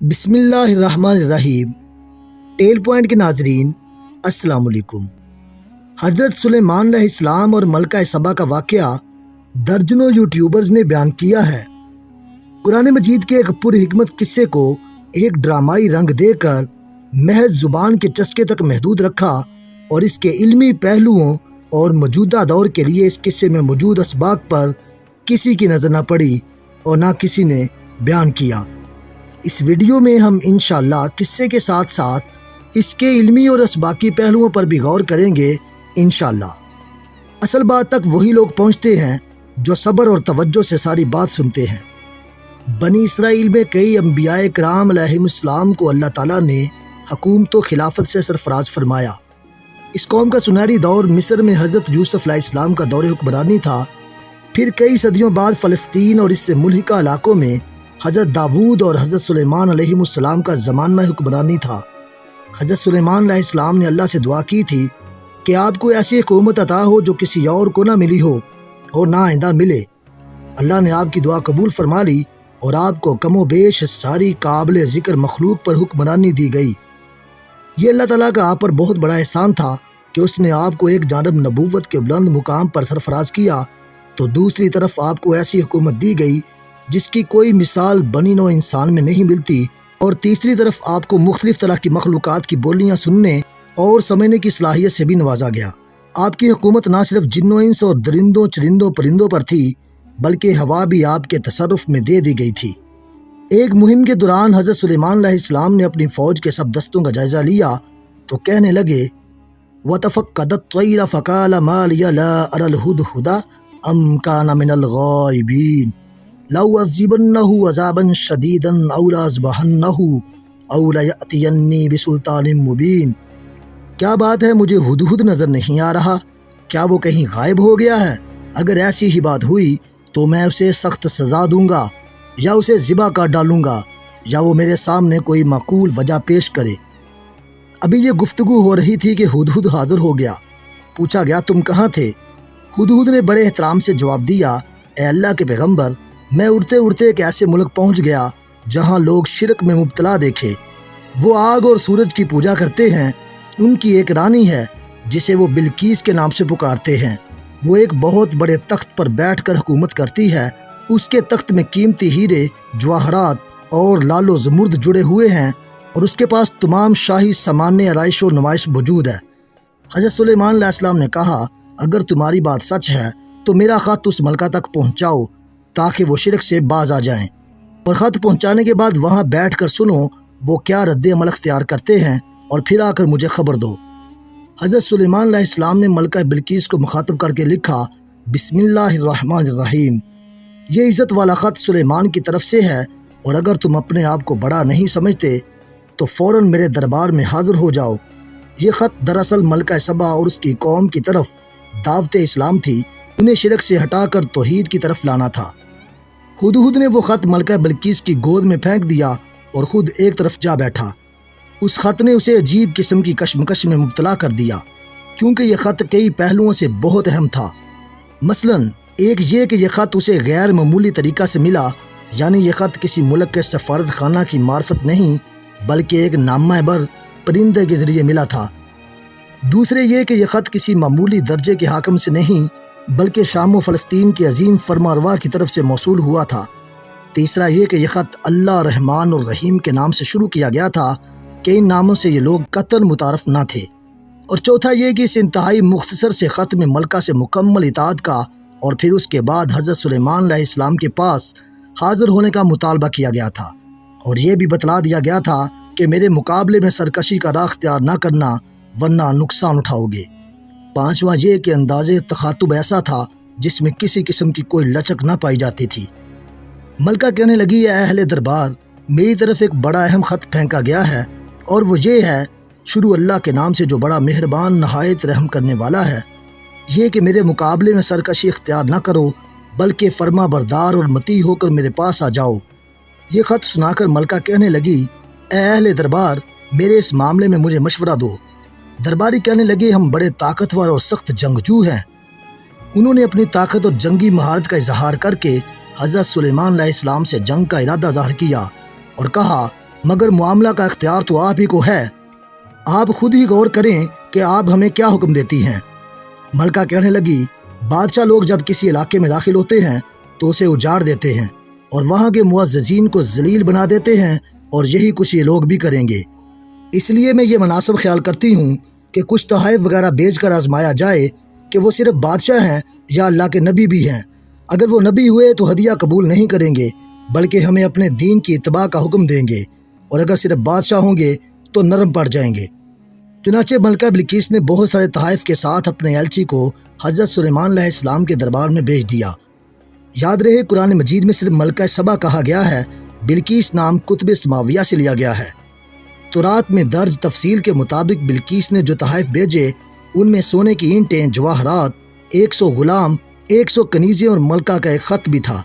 بسم اللہ الرحمن الرحیم۔ ٹیل پوائنٹ کے ناظرین السلام علیکم۔ حضرت سلیمان علیہ السلام اور ملکہ سبا کا واقعہ درجنوں یوٹیوبرز نے بیان کیا ہے۔ قرآن مجید کے ایک پر حکمت قصے کو ایک ڈرامائی رنگ دے کر محض زبان کے چسکے تک محدود رکھا اور اس کے علمی پہلوؤں اور موجودہ دور کے لیے اس قصے میں موجود اسباق پر کسی کی نظر نہ پڑی اور نہ کسی نے بیان کیا۔ اس ویڈیو میں ہم انشاءاللہ قصے کے ساتھ ساتھ اس کے علمی اور اسباقی پہلوؤں پر بھی غور کریں گے انشاءاللہ۔ اصل بات تک وہی لوگ پہنچتے ہیں جو صبر اور توجہ سے ساری بات سنتے ہیں۔ بنی اسرائیل میں کئی انبیاء کرام علیہم السلام کو اللہ تعالیٰ نے حکومت و خلافت سے سرفراز فرمایا۔ اس قوم کا سنہری دور مصر میں حضرت یوسف علیہ السلام کا دور حکمرانی تھا۔ پھر کئی صدیوں بعد فلسطین اور اس سے ملحقہ علاقوں میں حضرت داود اور حضرت سلیمان علیہ السلام کا زمانہ حکمرانی تھا۔ حضرت سلیمان علیہ السلام نے اللہ سے دعا کی تھی کہ آپ کو ایسی حکومت عطا ہو جو کسی اور کو نہ ملی ہو اور نہ آئندہ ملے۔ اللہ نے آپ کی دعا قبول فرما لی اور آپ کو کم و بیش ساری قابل ذکر مخلوق پر حکمرانی دی گئی۔ یہ اللہ تعالیٰ کا آپ پر بہت بڑا احسان تھا کہ اس نے آپ کو ایک جانب نبوت کے بلند مقام پر سرفراز کیا تو دوسری طرف آپ کو ایسی حکومت دی گئی جس کی کوئی مثال بنی نوع انسان میں نہیں ملتی، اور تیسری طرف آپ کو مختلف طرح کی مخلوقات کی بولیاں سننے اور سمجھنے کی صلاحیت سے بھی نوازا گیا۔ آپ کی حکومت نہ صرف جنوں انس اور درندوں چرندوں پرندوں پر تھی بلکہ ہوا بھی آپ کے تصرف میں دے دی گئی تھی۔ ایک مہم کے دوران حضرت سلیمان علیہ السلام نے اپنی فوج کے سب دستوں کا جائزہ لیا تو کہنے لگے وَتَفَقَّدَ الطَّيْرَ فَقَالَ مَا لِيَ لَا أَرَى الْهُدْهُدَ أَمْ كَانَ مِنَ الْغَائِبِينَ لَأُعَذِّبَنَّهُ عَذَابًا شَدِيدًا أَوْ لَأَذْبَحَنَّهُ أَوْ لَيَأْتِيَنِّي بِسُلْطَانٍ مُبِينٍ۔ کیا بات ہے، مجھے ہدہد نظر نہیں آ رہا، کیا وہ کہیں غائب ہو گیا ہے؟ اگر ایسی ہی بات ہوئی تو میں اسے سخت سزا دوں گا یا اسے ذبح کر ڈالوں گا یا وہ میرے سامنے کوئی معقول وجہ پیش کرے۔ ابھی یہ گفتگو ہو رہی تھی کہ ہدہد حاضر ہو گیا۔ پوچھا گیا تم کہاں تھے؟ ہدہد نے بڑے احترام سے جواب دیا اے اللہ کے پیغمبر، میں اڑتے اڑتے ایک ایسے ملک پہنچ گیا جہاں لوگ شرک میں مبتلا دیکھے۔ وہ آگ اور سورج کی پوجا کرتے ہیں۔ ان کی ایک رانی ہے جسے وہ بلقیس کے نام سے پکارتے ہیں۔ وہ ایک بہت بڑے تخت پر بیٹھ کر حکومت کرتی ہے۔ اس کے تخت میں قیمتی ہیرے، جواہرات اور لال و زمرد جڑے ہوئے ہیں اور اس کے پاس تمام شاہی سامان آرائش و نمائش موجود ہے۔ حضرت سلیمان علیہ السلام نے کہا اگر تمہاری بات سچ ہے تو میرا خط اس ملکہ تک پہنچاؤ تاکہ وہ شرک سے باز آ جائیں، اور خط پہنچانے کے بعد وہاں بیٹھ کر سنو وہ کیا رد عمل اختیار کرتے ہیں اور پھر آ کر مجھے خبر دو۔ حضرت سلیمان علیہ السلام نے ملکہ بلقیس کو مخاطب کر کے لکھا بسم اللہ الرحمن الرحیم۔ یہ عزت والا خط سلیمان کی طرف سے ہے، اور اگر تم اپنے آپ کو بڑا نہیں سمجھتے تو فوراً میرے دربار میں حاضر ہو جاؤ۔ یہ خط دراصل ملکہ سبا اور اس کی قوم کی طرف دعوت اسلام تھی، انہیں شرک سے ہٹا کر توحید کی طرف لانا تھا۔ ہدہد نے وہ خط ملکہ بلقیس کی گود میں پھینک دیا اور خود ایک طرف جا بیٹھا۔ اس خط نے اسے عجیب قسم کی کشمکش میں مبتلا کر دیا، کیونکہ یہ خط کئی پہلوؤں سے بہت اہم تھا۔ مثلاً ایک یہ کہ یہ خط اسے غیر معمولی طریقہ سے ملا، یعنی یہ خط کسی ملک کے سفارت خانہ کی معرفت نہیں بلکہ ایک نامہ بر پرندے کے ذریعے ملا تھا۔ دوسرے یہ کہ یہ خط کسی معمولی درجے کے حاکم سے نہیں بلکہ شام و فلسطین کے عظیم فرمانروا کی طرف سے موصول ہوا تھا۔ تیسرا یہ کہ یہ خط اللہ رحمان اور رحیم کے نام سے شروع کیا گیا تھا کہ ان ناموں سے یہ لوگ قطعاً متعارف نہ تھے۔ اور چوتھا یہ کہ اس انتہائی مختصر سے خط میں ملکہ سے مکمل اطاعت کا اور پھر اس کے بعد حضرت سلیمان علیہ السلام کے پاس حاضر ہونے کا مطالبہ کیا گیا تھا، اور یہ بھی بتلا دیا گیا تھا کہ میرے مقابلے میں سرکشی کا راہ اختیار نہ کرنا ورنہ نقصان اٹھاؤ گے۔ پانچواں یہ کہ انداز تخاطب ایسا تھا جس میں کسی قسم کی کوئی لچک نہ پائی جاتی تھی۔ ملکہ کہنے لگی اے اہل دربار، میری طرف ایک بڑا اہم خط پھینکا گیا ہے، اور وہ یہ ہے شروع اللہ کے نام سے جو بڑا مہربان نہایت رحم کرنے والا ہے، یہ کہ میرے مقابلے میں سرکشی اختیار نہ کرو بلکہ فرما بردار اور مطیع ہو کر میرے پاس آ جاؤ۔ یہ خط سنا کر ملکہ کہنے لگی اے اہل دربار، میرے اس معاملے میں مجھے مشورہ دو۔ درباری کہنے لگے ہم بڑے طاقتور اور سخت جنگجو ہیں۔ انہوں نے اپنی طاقت اور جنگی مہارت کا اظہار کر کے حضرت سلیمان علیہ السلام سے جنگ کا ارادہ ظاہر کیا اور کہا مگر معاملہ کا اختیار تو آپ ہی کو ہے، آپ خود ہی غور کریں کہ آپ ہمیں کیا حکم دیتی ہیں۔ ملکہ کہنے لگی، بادشاہ لوگ جب کسی علاقے میں داخل ہوتے ہیں تو اسے اجاڑ دیتے ہیں اور وہاں کے معززین کو ذلیل بنا دیتے ہیں، اور یہی کچھ یہ لوگ بھی کریں گے۔ اس لیے میں یہ مناسب خیال کرتی ہوں کہ کچھ تحائف وغیرہ بیچ کر آزمایا جائے کہ وہ صرف بادشاہ ہیں یا اللہ کے نبی بھی ہیں۔ اگر وہ نبی ہوئے تو ہدیہ قبول نہیں کریں گے، بلکہ ہمیں اپنے دین کی اتباع کا حکم دیں گے، اور اگر صرف بادشاہ ہوں گے تو نرم پڑ جائیں گے۔ چنانچہ ملکہ بلقیس نے بہت سارے تحائف کے ساتھ اپنے ایلچی کو حضرت سلیمان علیہ السلام کے دربار میں بھیج دیا۔ یاد رہے قرآن مجید میں صرف ملکہ سبا کہا گیا ہے، بلقیس نام کتب سماویہ سے لیا گیا ہے۔ تورات میں درج تفصیل کے مطابق بلقیس نے جو تحائف بھیجے ان میں سونے کی اینٹیں، جواہرات، 100 غلام، 100 کنیزیں اور ملکہ کا ایک خط بھی تھا۔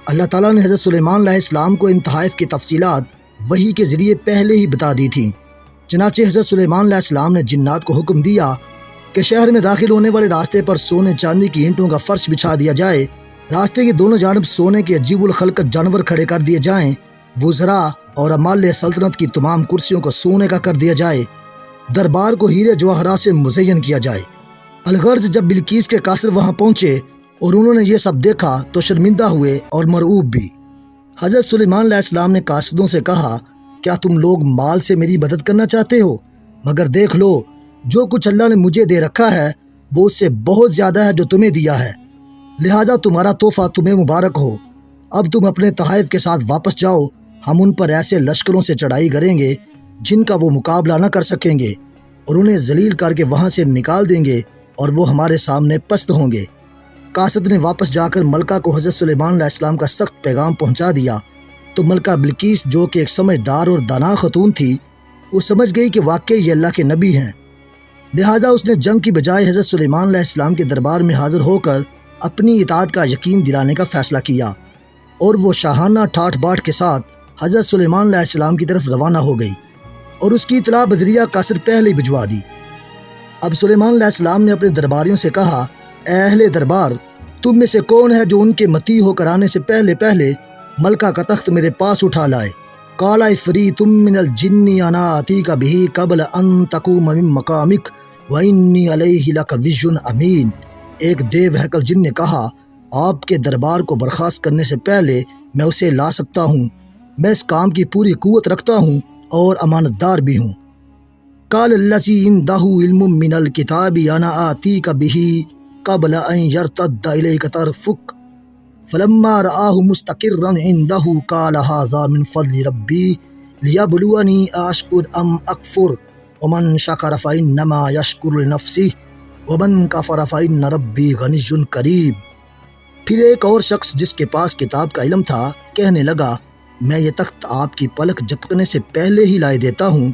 اللہ تعالیٰ نے حضرت سلیمان علیہ السلام کو ان تحائف کی تفصیلات وحی کے ذریعے پہلے ہی بتا دی تھیں۔ چنانچہ حضرت سلیمان علیہ السلام نے جنات کو حکم دیا کہ شہر میں داخل ہونے والے راستے پر سونے چاندی کی اینٹوں کا فرش بچھا دیا جائے، راستے کی دونوں جانب سونے کے عجیب الخلقت جانور کھڑے کر دیے جائیں، وزراء اور عمال سلطنت کی تمام کرسیوں کو سونے کا کر دیا جائے، دربار کو ہیرے جواہرات سے مزین کیا جائے۔ الغرض جب بلقیس کے قاصر وہاں پہنچے اور انہوں نے یہ سب دیکھا تو شرمندہ ہوئے اور مرعوب بھی۔ حضرت سلیمان علیہ السلام نے قاصدوں سے کہا، کیا تم لوگ مال سے میری مدد کرنا چاہتے ہو؟ مگر دیکھ لو، جو کچھ اللہ نے مجھے دے رکھا ہے وہ اس سے بہت زیادہ ہے جو تمہیں دیا ہے، لہٰذا تمہارا تحفہ تمہیں مبارک ہو۔ اب تم اپنے تحائف کے ساتھ واپس جاؤ، ہم ان پر ایسے لشکروں سے چڑھائی کریں گے جن کا وہ مقابلہ نہ کر سکیں گے، اور انہیں ذلیل کر کے وہاں سے نکال دیں گے اور وہ ہمارے سامنے پست ہوں گے۔ قاصد نے واپس جا کر ملکہ کو حضرت سلیمان علیہ السلام کا سخت پیغام پہنچا دیا تو ملکہ بلقیس جو کہ ایک سمجھدار اور دانا خاتون تھی، وہ سمجھ گئی کہ واقعی یہ اللہ کے نبی ہیں، لہٰذا اس نے جنگ کی بجائے حضرت سلیمان علیہ السلام کے دربار میں حاضر ہو کر اپنی اطاعت کا یقین دلانے کا فیصلہ کیا، اور وہ شاہانہ ٹھاٹھ باٹھ کے ساتھ حضرت سلیمان علیہ السلام کی طرف روانہ ہو گئی اور اس کی اطلاع بذریعہ قاصر پہلے بھجوا دی۔ اب سلیمان علیہ السلام نے اپنے درباریوں سے کہا، اے اہل دربار، تم میں سے کون ہے جو ان کے متی ہو کر آنے سے پہلے ملکہ کا تخت میرے پاس اٹھا لائے؟ قال عفریت من الجن انا آتیک بہ قبل ان تقوم من مقامک وانی علیہ لقوی امین۔ ایک دیو ہیکل جن نے کہا، آپ کے دربار کو برخاست کرنے سے پہلے میں اسے لا سکتا ہوں، میں اس کام کی پوری قوت رکھتا ہوں اور امانت دار بھی ہوں۔ قال الذی عندہ علم من الکتاب انا آتیک بہ قبل ان یرتد الیک طرفک فلما رآہ مستقرا عنده قال هذا من فضل ربی لیبلونی اشکر ام اکفر ومن شکر فانما یشکر لنفسه ومن کفر فان ربی غنی کریم۔ پھر ایک اور شخص جس کے پاس کتاب کا علم تھا کہنے لگا، میں یہ تخت آپ کی پلک جھپکنے سے پہلے ہی لائے دیتا ہوں۔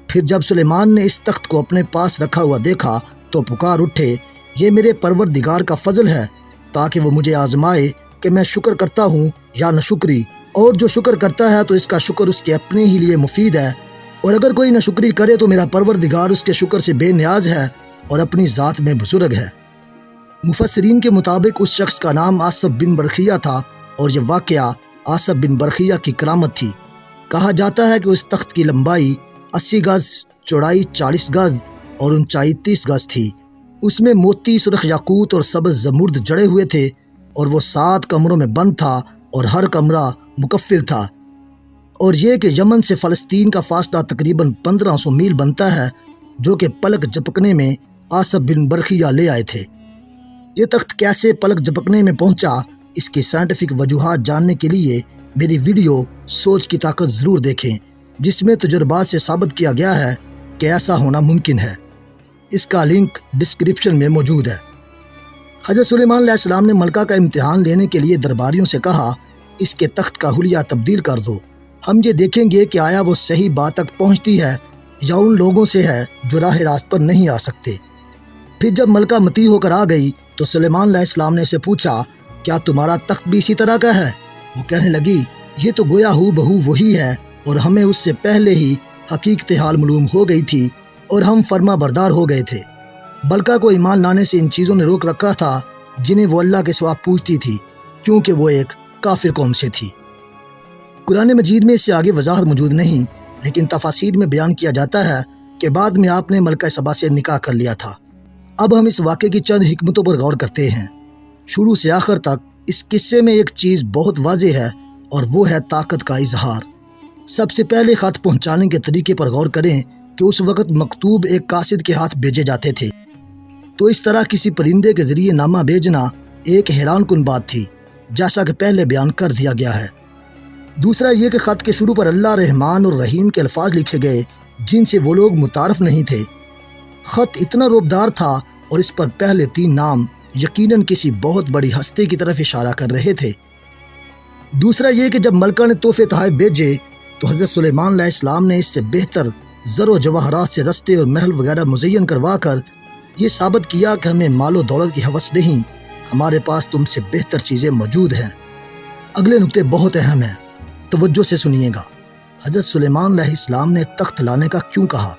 پھر جب سلیمان نے اس تخت کو اپنے پاس رکھا ہوا دیکھا تو پکار اٹھے، یہ میرے پروردگار کا فضل ہے تاکہ وہ مجھے آزمائے کہ میں شکر کرتا ہوں یا ناشکری، اور جو شکر کرتا ہے تو اس کا شکر اس کے اپنے ہی لیے مفید ہے، اور اگر کوئی ناشکری کرے تو میرا پروردگار اس کے شکر سے بے نیاز ہے اور اپنی ذات میں بزرگ ہے۔ مفسرین کے مطابق اس شخص کا نام آصف بن برخیہ تھا، اور یہ واقعہ آصف بن برخیہ کی کرامت تھی۔ کہا جاتا ہے کہ اس تخت کی لمبائی 80 گز، چوڑائی 40 گز اور اونچائی 30 گز تھی۔ اس میں موتی، سرخ یاقوت اور سبز زمرد جڑے ہوئے تھے، اور وہ 7 کمروں میں بند تھا اور ہر کمرہ مکفل تھا، اور یہ کہ یمن سے فلسطین کا فاصلہ تقریباً 1500 میل بنتا ہے، جو کہ پلک جھپکنے میں آصف بن برخیہ لے آئے تھے۔ یہ تخت کیسے پلک جھپکنے میں پہنچا، اس کی سائنٹیفک وجوہات جاننے کے لیے میری ویڈیو سوچ کی طاقت ضرور دیکھیں، جس میں تجربات سے ثابت کیا گیا ہے کہ ایسا ہونا ممکن ہے۔ اس کا لنک ڈسکرپشن میں موجود ہے۔ حضرت سلیمان علیہ السلام نے ملکہ کا امتحان لینے کے لیے درباریوں سے کہا، اس کے تخت کا حلیہ تبدیل کر دو، ہم یہ دیکھیں گے کہ آیا وہ صحیح بات تک پہنچتی ہے یا ان لوگوں سے ہے جو راہ راست پر نہیں آ سکتے۔ پھر جب ملکہ متی ہو کر آ گئی تو سلیمان علیہ السلام نے اسے پوچھا، کیا تمہارا تخت بھی اسی طرح کا ہے؟ وہ کہنے لگی، یہ تو گویا ہو بہو وہی ہے، اور ہمیں اس سے پہلے ہی حقیقت حال معلوم ہو گئی تھی اور ہم فرما بردار ہو گئے تھے۔ ملکہ کو ایمان لانے سے ان چیزوں نے روک رکھا تھا جنہیں وہ اللہ کے سوا پوچھتی تھی، کیونکہ وہ ایک کافر قوم سے تھی۔ قرآن مجید میں اس سے آگے وضاحت موجود نہیں، لیکن تفاسیر میں بیان کیا جاتا ہے کہ بعد میں آپ نے ملکہ سبا سے نکاح کر لیا تھا۔ اب ہم اس واقعے کی چند حکمتوں پر غور کرتے ہیں۔ شروع سے آخر تک اس قصے میں ایک چیز بہت واضح ہے اور وہ ہے طاقت کا اظہار۔ سب سے پہلے خط پہنچانے کے طریقے پر غور کریں کہ اس وقت مکتوب ایک قاصد کے ہاتھ بھیجے جاتے تھے، تو اس طرح کسی پرندے کے ذریعے نامہ بھیجنا ایک حیران کن بات تھی، جیسا کہ پہلے بیان کر دیا گیا ہے۔ دوسرا یہ کہ خط کے شروع پر اللہ رحمان اور رحیم کے الفاظ لکھے گئے جن سے وہ لوگ متعارف نہیں تھے۔ خط اتنا رعبدار تھا اور اس پر پہلے 3 نام یقیناً کسی بہت بڑی ہستی کی طرف اشارہ کر رہے تھے۔ دوسرا یہ کہ جب ملکہ نے تحفے تحائف بھیجے تو حضرت سلیمان علیہ السلام نے اس سے بہتر زر و جواہرات سے رستے اور محل وغیرہ مزین کروا کر یہ ثابت کیا کہ ہمیں مال و دولت کی ہوس نہیں، ہمارے پاس تم سے بہتر چیزیں موجود ہیں۔ اگلے نقطے بہت اہم ہیں، توجہ سے سنیے گا۔ حضرت سلیمان علیہ السلام نے تخت لانے کا کیوں کہا؟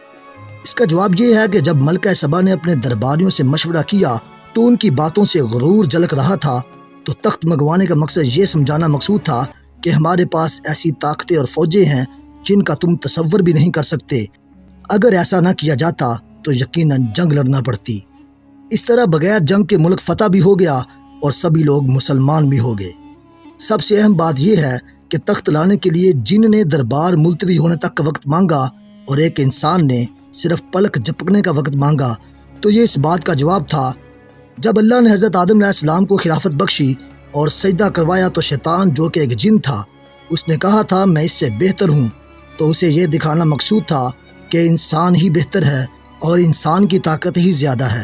اس کا جواب یہ ہے کہ جب ملکہ سبا نے اپنے درباریوں سے مشورہ کیا تو ان کی باتوں سے غرور جھلک رہا تھا، تو تخت منگوانے کا مقصد یہ سمجھانا مقصود تھا کہ ہمارے پاس ایسی طاقتیں اور فوجیں ہیں جن کا تم تصور بھی نہیں کر سکتے۔ اگر ایسا نہ کیا جاتا تو یقیناً جنگ لڑنا پڑتی۔ اس طرح بغیر جنگ کے ملک فتح بھی ہو گیا اور سبھی لوگ مسلمان بھی ہو گئے۔ سب سے اہم بات یہ ہے کہ تخت لانے کے لیے جن نے دربار ملتوی ہونے تک کا وقت مانگا اور ایک انسان نے صرف پلک جھپکنے کا وقت مانگا، تو یہ اس بات کا جواب تھا۔ جب اللہ نے حضرت آدم علیہ السلام کو خلافت بخشی اور سجدہ کروایا تو شیطان جو کہ ایک جن تھا، اس نے کہا تھا میں اس سے بہتر ہوں، تو اسے یہ دکھانا مقصود تھا کہ انسان ہی بہتر ہے اور انسان کی طاقت ہی زیادہ ہے۔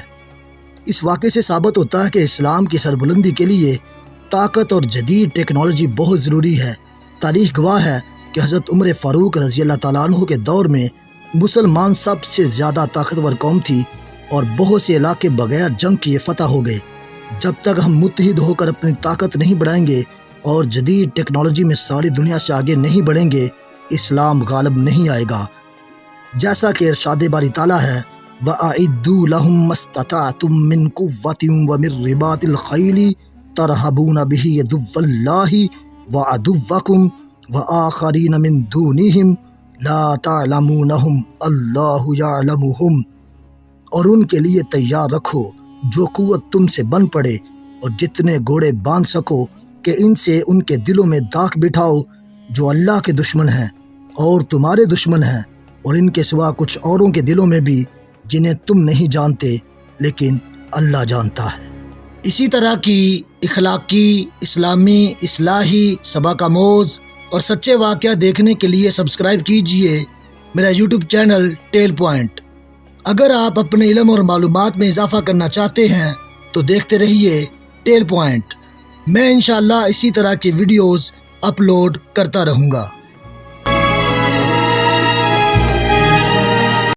اس واقعے سے ثابت ہوتا ہے کہ اسلام کی سربلندی کے لیے طاقت اور جدید ٹیکنالوجی بہت ضروری ہے۔ تاریخ گواہ ہے کہ حضرت عمر فاروق رضی اللہ تعالیٰ عنہ کے دور میں مسلمان سب سے زیادہ طاقتور قوم تھی اور بہت سے علاقے بغیر جنگ کیے فتح ہو گئے۔ جب تک ہم متحد ہو کر اپنی طاقت نہیں بڑھائیں گے اور جدید ٹیکنالوجی میں ساری دنیا سے آگے نہیں بڑھیں گے، اسلام غالب نہیں آئے گا۔ جیسا کہ ارشاد باری تعالیٰ ہے وَأَعِدُّوا لَهُم مَّا اسْتَطَعْتُم مِّن قُوَّةٍ وَمِن رِّبَاطِ الْخَيْلِ تَرْهَبُونَ بِهِ عَدُوَّ اللَّهِ وَعَدُوَّكُمْ وَآخَرِينَ مِن دُونِهِمْ لَا تَعْلَمُونَهُمْ اللَّهُ يَعْلَمُهُمْ، اور ان کے لیے تیار رکھو جو قوت تم سے بن پڑے اور جتنے گھوڑے باندھ سکو کہ ان سے ان کے دلوں میں داغ بٹھاؤ جو اللہ کے دشمن ہیں اور تمہارے دشمن ہیں، اور ان کے سوا کچھ اوروں کے دلوں میں بھی جنہیں تم نہیں جانتے لیکن اللہ جانتا ہے۔ اسی طرح کی اخلاقی، اسلامی، اصلاحی، سبق آموز اور سچے واقعہ دیکھنے کے لیے سبسکرائب کیجئے میرا یوٹیوب چینل ٹیل پوائنٹ۔ اگر آپ اپنے علم اور معلومات میں اضافہ کرنا چاہتے ہیں تو دیکھتے رہیے ٹیل پوائنٹ۔ میں انشاءاللہ اسی طرح کی ویڈیوز اپلوڈ کرتا رہوں گا۔